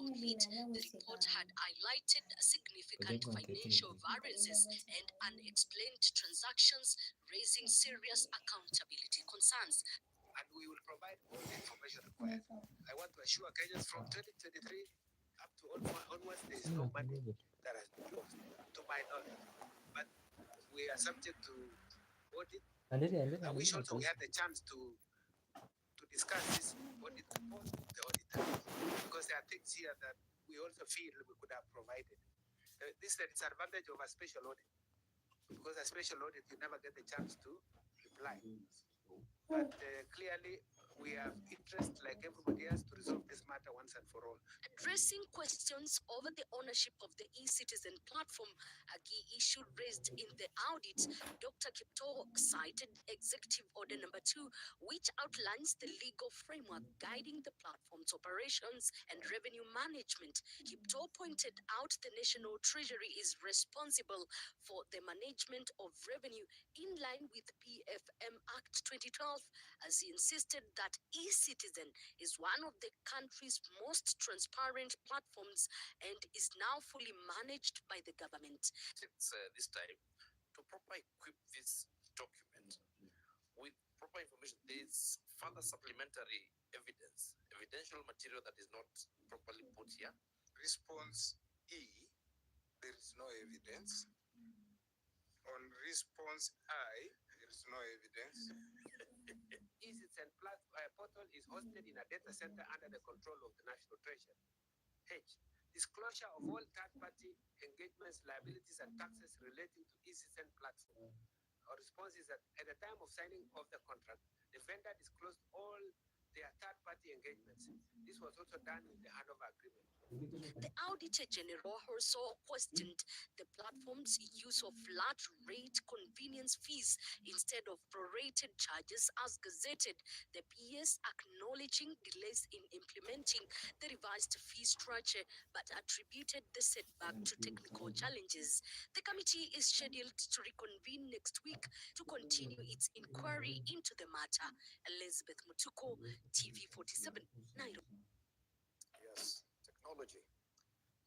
complete. The report had highlighted significant financial variances and unexplained transactions, raising serious accountability concerns. And we will provide all the information required. I want to assure Kenyans from 2023 up to onwards, there is no money that has been lost, to my knowledge. But we are subject to audit. I wish also we had the chance to discuss this audit report with the auditor, because there are things here that we also feel we could have provided. This is the disadvantage of a special audit, because a special audit you never get the chance to reply. But clearly, we have interest, like everybody else, to resolve this matter once and for all. Addressing questions over the ownership of the e-citizen platform, a key issue raised in the audit, Dr. Kipto cited Executive Order Number 2, which outlines the legal framework guiding the platform's operations and revenue management. Kipto pointed out the National Treasury is responsible for the management of revenue in line with PFM Act 2012, as he insisted that e-citizen is one of the country's most transparent platforms and is now fully managed by the government. It's this time to properly equip this document with proper information. There is further supplementary evidence, evidential material that is not properly put here. Response E, there is no evidence. On response I, there is no evidence. E-citizen portal is hosted in a data center under the control of the National Treasury. H, disclosure of all third-party engagements, liabilities, and taxes relating to e-citizen platform. Our response is that at the time of signing of the contract, the vendor disclosed all their third-party engagements. This was also done in the handover agreement. The Auditor General also questioned the platform's use of flat rate convenience fees instead of prorated charges as gazetted, the PS acknowledging delays in implementing the revised fee structure but attributed the setback to technical challenges. The committee is scheduled to reconvene next week to continue its inquiry into the matter. Elizabeth Mutuko, TV 47, Nairobi. Yes, technology.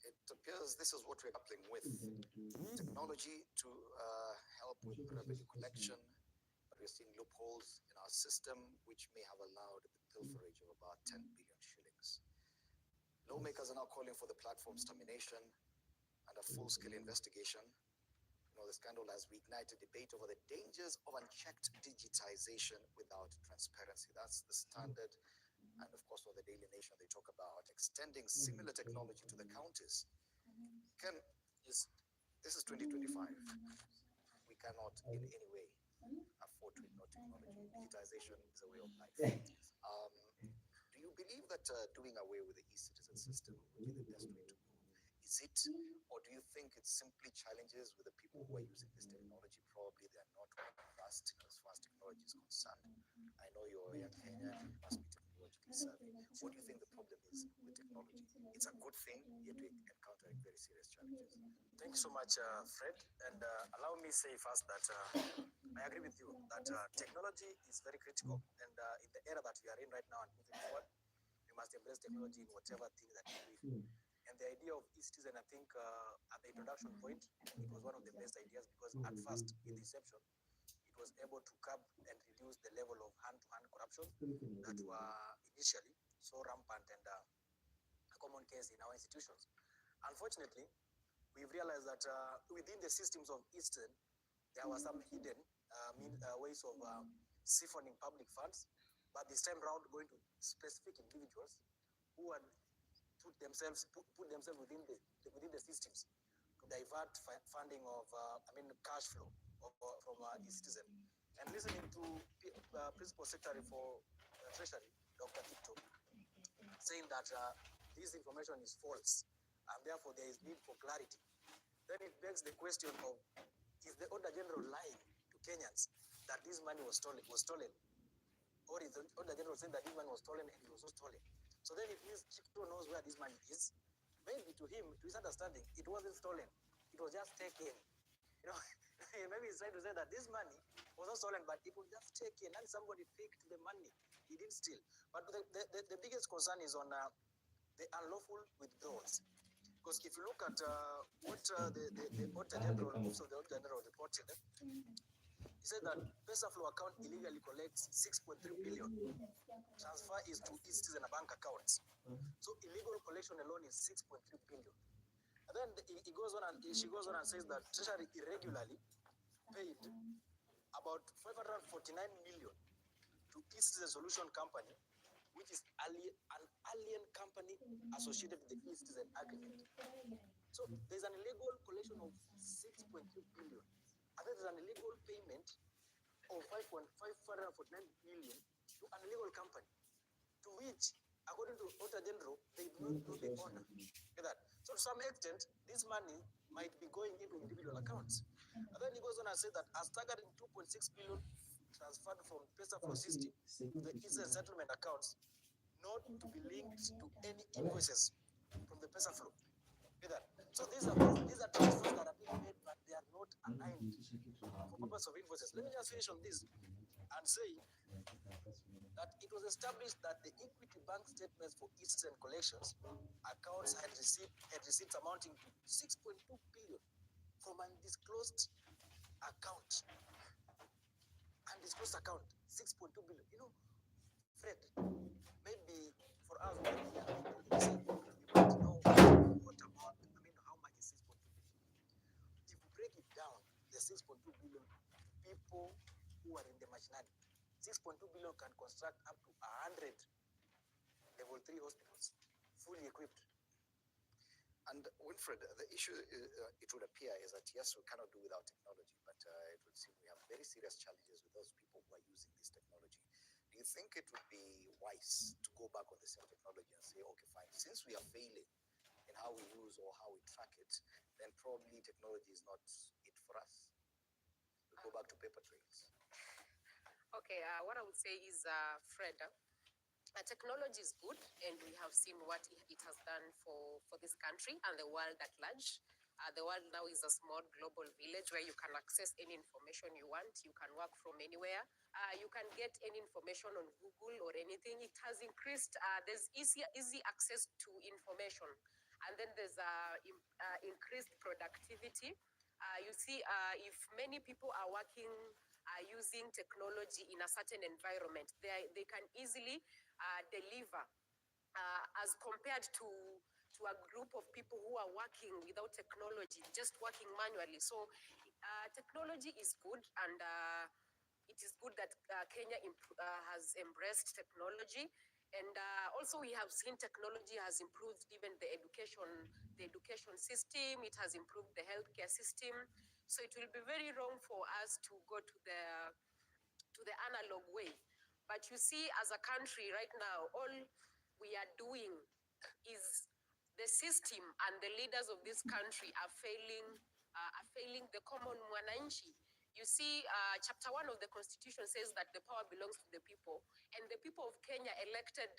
It appears this is what we're grappling with. Technology to help with revenue collection, but we're seeing loopholes in our system which may have allowed the pilferage of about 10 billion shillings. Lawmakers are now calling for the platform's termination and a full-scale investigation. You know, the scandal has reignited debate over the dangers of unchecked digitization without transparency. That's the standard. And of course, for the Daily Nation, they talk about extending similar technology to the counties. Ken, this is 2025. We cannot in any way afford to ignore technology. Digitization is a way of life. Do you believe that doing away with the e-citizen system would be the best way to go? Is it, or do you think it's simply challenges with the people who are using this technology? Probably they are not fast as far as technology is concerned. I know you're a young Kenyan, you must be technologically savvy. What do you think the problem is with technology? It's a good thing, yet we're encountering very serious challenges. Thank you so much, Fred. And allow me say first that I agree with you that technology is very critical. And in the era that we are in right now and moving forward, we must embrace technology in whatever thing that we do. And the idea of e-citizen, I think, at the introduction point, it was one of the best ideas because at first, in the inception, it was able to curb and reduce the level of hand-to-hand corruption that were initially so rampant and a common case in our institutions. Unfortunately, we've realized that within the systems of e-citizen, there were some hidden ways of siphoning public funds, but this time around going to specific individuals who had put themselves within the systems to divert funding of cash flow from e-citizen. And listening to Principal Secretary for Treasury, Dr. Kipto, saying that this information is false and therefore there is need for clarity, then it begs the question of, is the Auditor General lying to Kenyans that this money was stolen? Or is the Auditor General saying that this money was stolen and it was not stolen? So then if Kipto knows where this money is, maybe to him, to his understanding, it wasn't stolen. It was just taken. You know, maybe he's trying to say that this money was not stolen, but it was just taken and somebody picked the money. He didn't steal. But the biggest concern is on the unlawful withdrawals. Because if you look at what the Auditor General, Office of the Auditor General reported, he said that PesaFlow account illegally collects 6.3 billion. Transfer is to e-citizen bank accounts. So illegal collection alone is 6.3 billion. And then he goes on and she goes on and says that Treasury irregularly paid about 549 million to e-citizen solution company, which is an alien company associated with the e-citizen agreement. So there's an illegal collection of 6.3 billion. And then there's an illegal payment of 549 million to an illegal company, to which, according to Auditor General, they do not know the owner. That. So to some extent, this money might be going into individual accounts. And then he goes on and says that as targeting 2.6 billion transferred from PesaFlow system to the e-citizen settlement accounts, not to be linked to any invoices from the PesaFlow. That. So these are transfers that are being made, but they are not aligned for purpose of invoices. Let me just finish on this and say that it was established that the Equity Bank statements for e-citizen collections accounts had receipts amounting to 6.2 billion from undisclosed account. Undisclosed account, 6.2 billion. You know, Fred, maybe for us, we might know what amount, how much is 6.2 billion. If we break it down, the 6.2 billion people who are in the mashinani, 6.2 billion can construct up to 100 level 3 hospitals, fully equipped. And Winfred, the issue, it would appear, is that yes, we cannot do without technology, but it would seem we have very serious challenges with those people who are using this technology. Do you think it would be wise to go back on the same technology and say, okay, fine, since we are failing in how we use or how we track it, then probably technology is not it for us? We go back to paper trails. Okay, what I would say is, Fred, technology is good, and we have seen what it has done for this country and the world at large. The world now is a small global village where you can access any information you want. You can work from anywhere. You can get any information on Google or anything. It has increased. There's easy access to information. And then there's increased productivity. You see, if many people are working using technology in a certain environment, they can easily deliver as compared to a group of people who are working without technology, just working manually. So technology is good, and it is good that Kenya has embraced technology. And also we have seen technology has improved even the education system. It has improved the healthcare system. So it will be very wrong for us to go to the analog way. But you see, as a country right now, all we are doing is the system and the leaders of this country are failing the common mwananchi. You see, chapter 1 of the Constitution says that the power belongs to the people, and the people of Kenya elected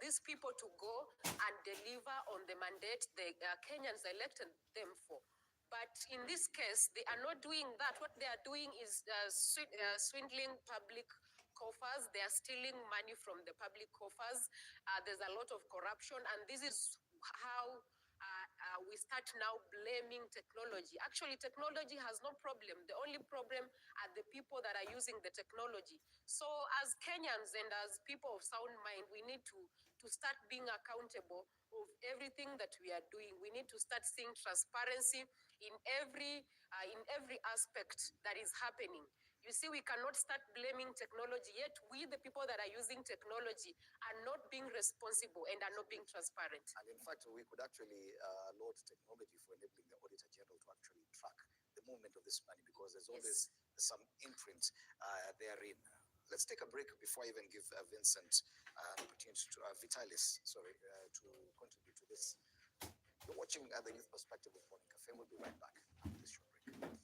these people to go and deliver on the mandate the Kenyans elected them for. But in this case, they are not doing that. What they are doing is swindling public coffers. They are stealing money from the public coffers. There's a lot of corruption, and this is how we start now blaming technology. Actually, technology has no problem. The only problem are the people that are using the technology. So as Kenyans and as people of sound mind, we need to start being accountable of everything that we are doing. We need to start seeing transparency in every aspect that is happening. You see, we cannot start blaming technology, yet we, the people that are using technology, are not being responsible and are not being transparent. And in fact, we could actually load technology for enabling the Auditor General to actually track the movement of this money, because there's always some imprint therein. Let's take a break before I even give Vincent an opportunity to Vitalis, to contribute to this. You're watching the Youth Perspective with Morning Cafe. We'll be right back after this short break.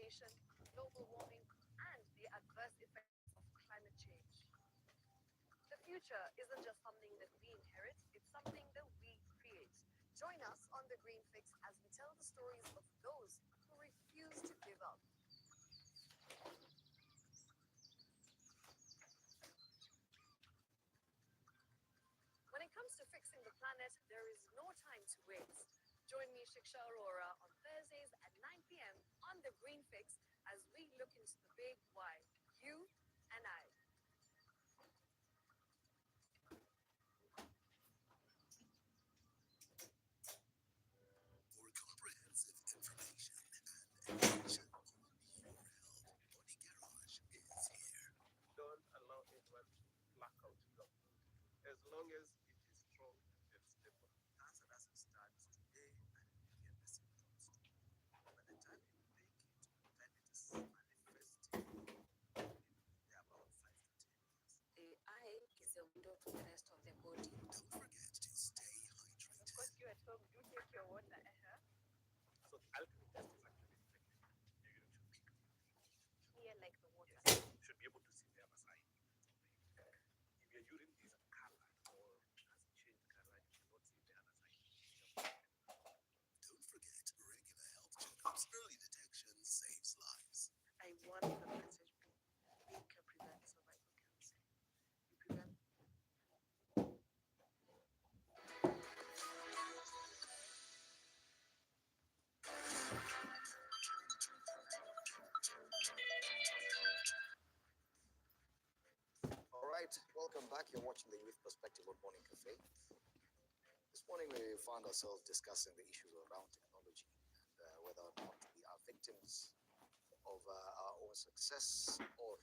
deforestation, global warming, and the adverse effects of climate change. The future isn't just something that we inherit, it's something that we create. Join us on The Green Fix as we tell the stories of those who refuse to give up. When it comes to fixing the planet, there is no time to waste. Join me, Shiksha Arora, on Thursdays at 9 p.m. on The Green Fix as we look into the big why. You and I. For comprehensive information and education on your health, Odinga is here. Don't allow anyone to pluck out your food as long as it is strong and stable. Cancer doesn't start today and you get the symptoms tomorrow. By the time you make it, diabetes manifesting in about 5 to 10 years. The eye is a window to the rest of the body. Don't forget to stay hydrated. Of course, you at home do take your water. So the alchemy test is actually effective. You should be Clear like the water. yes, you should be able to see the other side. If your urine is colored or has changed color, you cannot see the other side. Don't forget regular health checkups. Early detection saves lives. I want the message be we can prevent cervical cancer. We prevent All right, welcome back. You're watching the Youth Perspective on Morning Cafe. This morning we found ourselves discussing the issues around technology and whether or not we are victims of our own success, or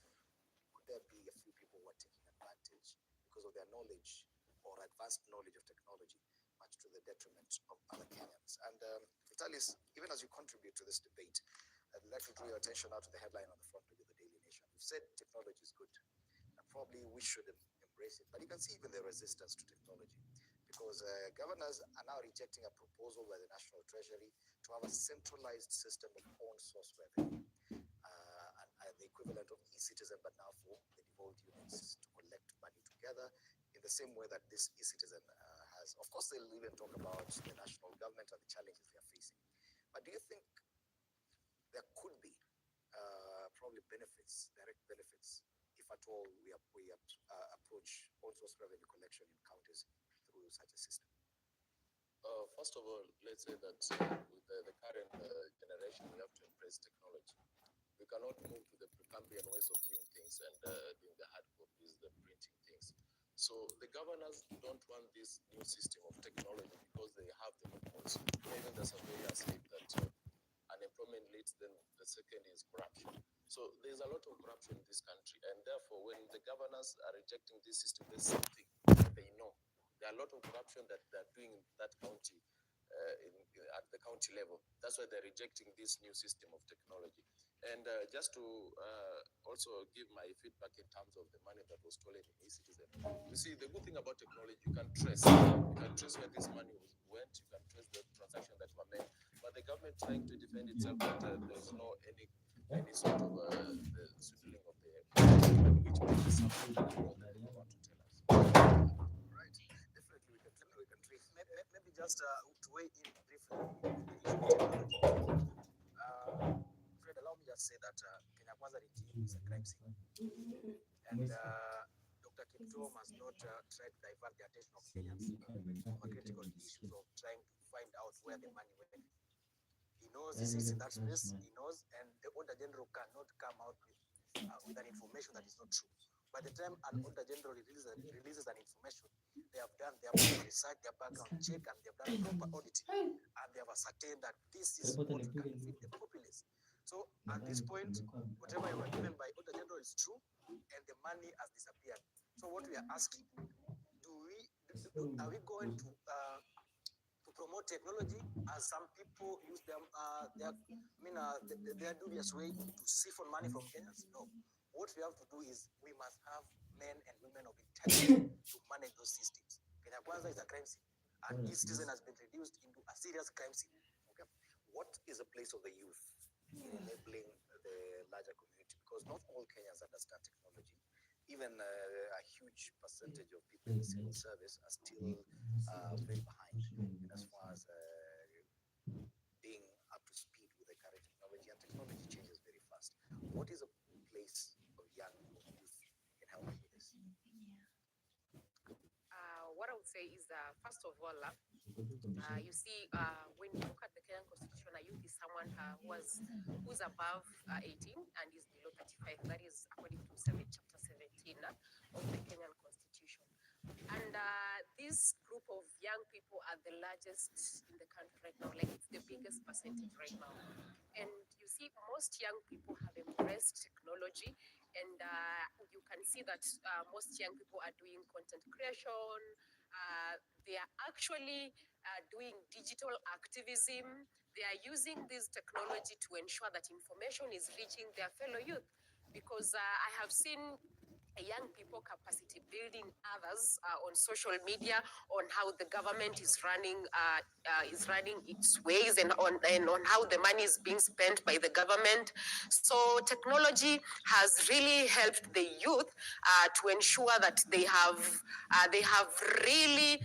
could there be a few people who are taking advantage because of their knowledge or advanced knowledge of technology, much to the detriment of other Kenyans. And Vitalis, even as you contribute to this debate, I'd like to draw your attention now to the headline on the front page of the Daily Nation. You've said technology is good, and probably we should embrace it. But you can see even the resistance to technology, because governors are now rejecting a proposal by the National Treasury to have a centralized system of own source revenue, and the equivalent of e-citizen, but now for the devolved units to collect money together in the same way that this e-citizen has. Of course, they'll even talk about the national government and the challenges they are facing. But do you think there could be probably benefits, direct benefits, if at all we approach own source revenue collection in counties through such a system? First of all, let's say that with the current generation, we have to embrace technology. We cannot move to the Precambrian ways of doing things and doing the hard copies, the printing things. So the governors don't want this new system of technology because they have the loopholes. Even the surveyor said that unemployment leads, then the second is corruption. So there's a lot of corruption in this country, and therefore, when the governors are rejecting this system, there's something that they know. There are a lot of corruption that they're doing in that county, at the county level. That's why they're rejecting this new system of technology. And just to also give my feedback in terms of the money that was stolen in e-citizen. You see, the good thing about technology, you can trace where this money went, you can trace the transaction that were made. But the government trying to defend itself that there's no any sort of the swindling of the which is something that they want to tell us. Right, definitely we can trace. Maybe just to weigh in briefly on the issue of technology. Fred, allow me just say that Kenya Kwanza regime is a crime scene, and Dr. Kipto must not try to divert the attention of Kenyans from a critical issues of trying to find out where the money went. He knows he sits in that space, he knows, and the Auditor General cannot come out with an information that is not true. By the time an Auditor General releases an information, they have done their research, their background check, and they have done proper auditing, and they have ascertained that this is what we can feed the populace. So at this point, whatever you were given by Auditor General is true, and the money has disappeared. So what we are asking, are we going to promote technology as some people use them their dubious way to siphon money from Kenyans? No. What we have to do is we must have men and women of intelligence to manage those systems. Kenya Kwanza is a crime scene, and e-citizen has been reduced into a serious crime scene. Okay. What is the place of the youth in enabling the larger community, because not all Kenyans understand technology. Even a huge percentage of people in the civil service are still very behind in as far as being up to speed with the current technology, and technology changes very fast. What is a place of young youth in helping with this? What I would say is, first of all, you see, when you look at the Kenyan Constitution, a youth is someone who's above 18 and is below 35. That is according to chapter 17 of the Kenyan Constitution. And this group of young people are the largest in the country right now. Like, it's the biggest percentage right now. And you see, most young people have embraced technology, and you can see that most young people are doing content creation. They are actually doing digital activism. They are using this technology to ensure that information is reaching their fellow youth. Because I have seen young people capacity building others on social media on how the government is running its ways, and on how the money is being spent by the government. So technology has really helped the youth to ensure that they have really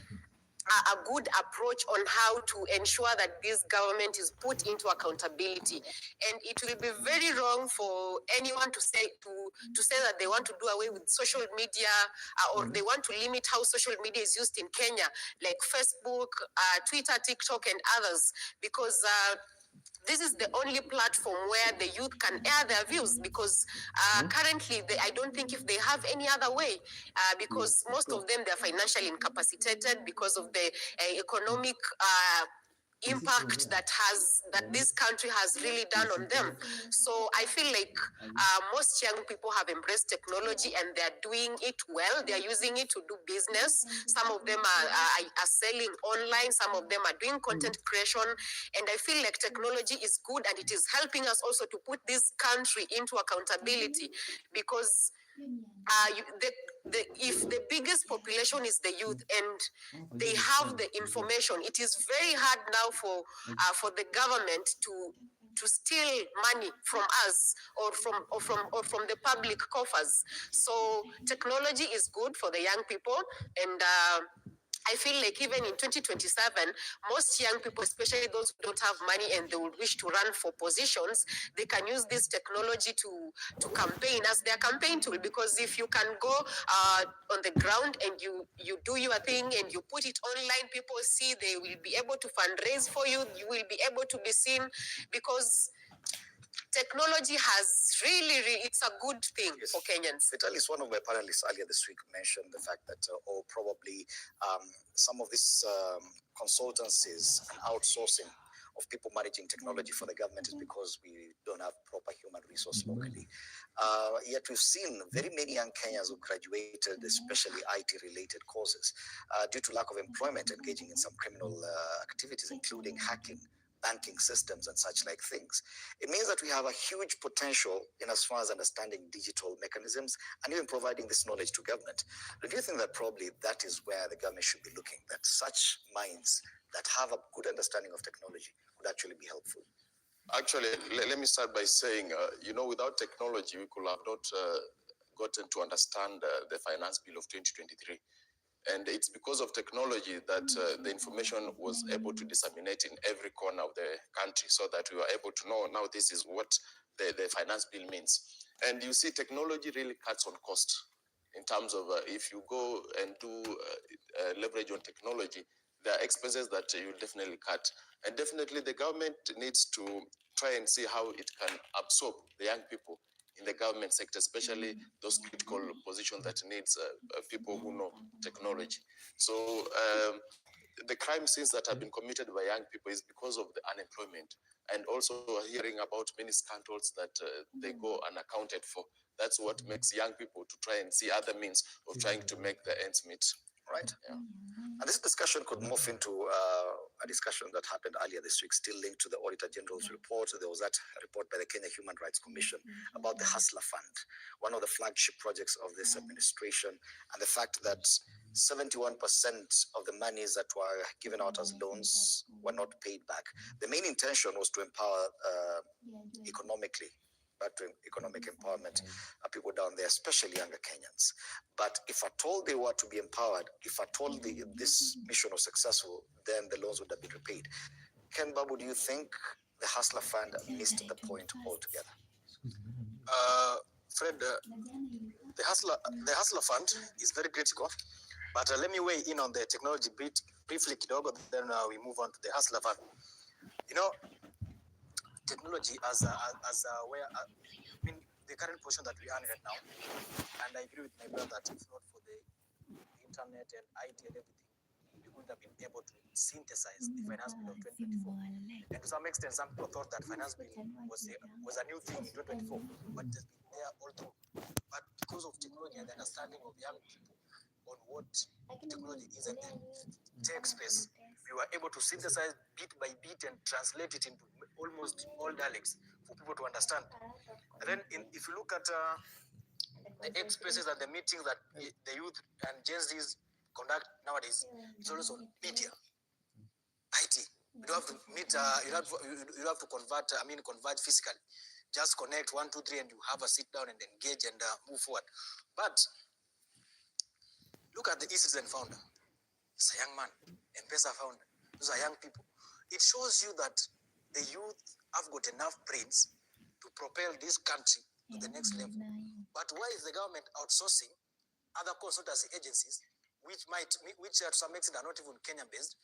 a good approach on how to ensure that this government is put into accountability. And it will be very wrong for anyone to say that they want to do away with social media, or they want to limit how social media is used in Kenya, like Facebook, Twitter, TikTok, and others, because this is the only platform where the youth can air their views, because currently I don't think if they have any other way, because most of them, they're financially incapacitated because of the economic impact that this country has really done on them. So I feel like most young people have embraced technology, and they're doing it well. They're using it to do business. Some of them are selling online. Some of them are doing content creation. And I feel like technology is good, and it is helping us also to put this country into accountability, because if the biggest population is the youth and they have the information, it is very hard now for the government to steal money from us, or from the public coffers. So technology is good for the young people, and I feel like even in 2027, most young people, especially those who don't have money and they would wish to run for positions, they can use this technology to campaign as their campaign tool. Because if you can go on the ground and you do your thing and you put it online, people see, they will be able to fundraise for you. You will be able to be seen, because technology has really, it's a good thing for Kenyans. At least one of my panelists earlier this week mentioned the fact that, or probably some of these consultancies and outsourcing of people managing technology for the government is because we don't have proper human resource locally. Yet we've seen very many young Kenyans who graduated, especially IT-related courses, due to lack of employment, engaging in some criminal activities, including hacking banking systems and such like things. It means that we have a huge potential in as far as understanding digital mechanisms and even providing this knowledge to government. Do you think that probably that is where the government should be looking, that such minds that have a good understanding of technology could actually be helpful? Actually, let me start by saying, without technology, we could have not gotten to understand the finance bill of 2023. And it's because of technology that the information was able to disseminate in every corner of the country, so that we were able to know now this is what the finance bill means. And you see, technology really cuts on cost in terms of if you go and do leverage on technology, there are expenses that you definitely cut. And definitely the government needs to try and see how it can absorb the young people in the government sector, especially those critical positions that needs people who know technology. So the crime scenes that have been committed by young people is because of the unemployment, and also hearing about many scandals that they go unaccounted for. That's what makes young people to try and see other means of trying to make the ends meet. Right. Yeah. And this discussion could morph into a discussion that happened earlier this week, still linked to the Auditor General's report. There was that report by the Kenya Human Rights Commission about the Hustler Fund, one of the flagship projects of this administration, and the fact that 71% of the monies that were given out as loans were not paid back. The main intention was to empower economically, back to economic empowerment, people down there, especially younger Kenyans. But if at all they were to be empowered, if at all this mission was successful, then the loans would have been repaid. Ken Babu, do you think the Hustler Fund missed the point altogether? Fred, the Hustler Fund is very critical, but let me weigh in on the technology bit briefly, kidogo, then we move on to the Hustler Fund. You know, technology where I mean the current position that we are in right now, and I agree with my brother that if not for the internet and IT and everything, we wouldn't have been able to synthesize the finance bill of 2024. And to some extent, some people thought that finance bill was a new thing in 2024, but it has been there all through. But because of technology and the understanding of young people on what technology is in the tech space, we were able to synthesize bit by bit and translate it into almost all dialects for people to understand. And then if you look at the expresses and the meetings that the youth and Gen Zs conduct nowadays, it's also media, IT. You don't have to meet, you have to converge physically. Just connect 1, 2, 3 and you have a sit down and engage and move forward. But look at the e-citizen founder. It's a young man, M-Pesa founder. Those are young people. It shows you that the youth have got enough brains to propel this country to the next level. But why is the government outsourcing other consultancy agencies, which to some extent are not even Kenya-based,